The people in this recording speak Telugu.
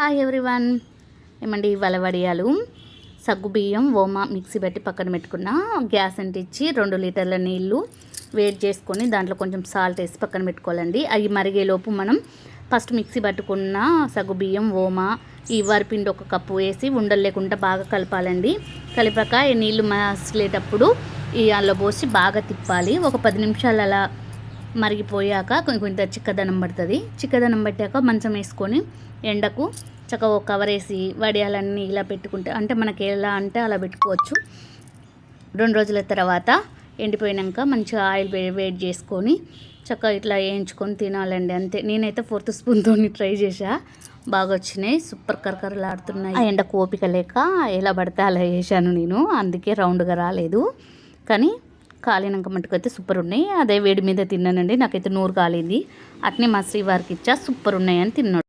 Hi everyone. ఏమండి ఇవాళ వడియాలు సగ్గుబియ్యం ఓమా మిక్సీ పెట్టి పక్కన పెట్టుకున్న గ్యాస్ అంటించి 2 లీటర్ల నీళ్ళు వేడి చేసుకొని దాంట్లో కొంచెం సాల్ట్ వేసి పక్కన పెట్టుకోవాలండి. అవి మరిగేలోపు మనం ఫస్ట్ మిక్సీ పట్టుకున్న సగ్గుబియ్యం ఓమా ఈ వరిపిండి 1 కప్పు వేసి ఉండలు లేకుండా బాగా కలపాలండి. కలిపాక ఈ నీళ్ళు మసిలేటప్పుడు ఈ అందులో పోసి బాగా తిప్పాలి. ఒక 10 నిమిషాలు అలా మరిగిపోయాక కొంచెం చిక్కదనం పడుతుంది. చిక్కదనం పట్టాక మంచం వేసుకొని ఎండకు చక్కగా ఒక కవర్ వేసి వడియాలన్నీ ఇలా పెట్టుకుంటే అంటే మనకి ఎలా అంటే అలా పెట్టుకోవచ్చు. 2 రోజుల తర్వాత ఎండిపోయాక మంచిగా ఆయిల్ వేడి చేసుకొని చక్కగా ఇట్లా వేయించుకొని తినాలండి. అంతే. నేనైతే 4th స్పూన్తో ట్రై చేసా, బాగా వచ్చినాయి, సూపర్ కరకరలాడుతున్నాయి. ఆ ఎండకు ఓపిక లేక ఎలా పడితే అలా వేసాను నేను, అందుకే రౌండ్గా రాలేదు. కానీ కాలినాక మట్టుకైతే సూపర్ ఉన్నాయి. అదే వేడి మీద తిన్నానండి, నాకైతే నూరు కాలింది. అట్నే మా శ్రీవారికి ఇచ్చా, సూపర్ ఉన్నాయని తిన్నాడు.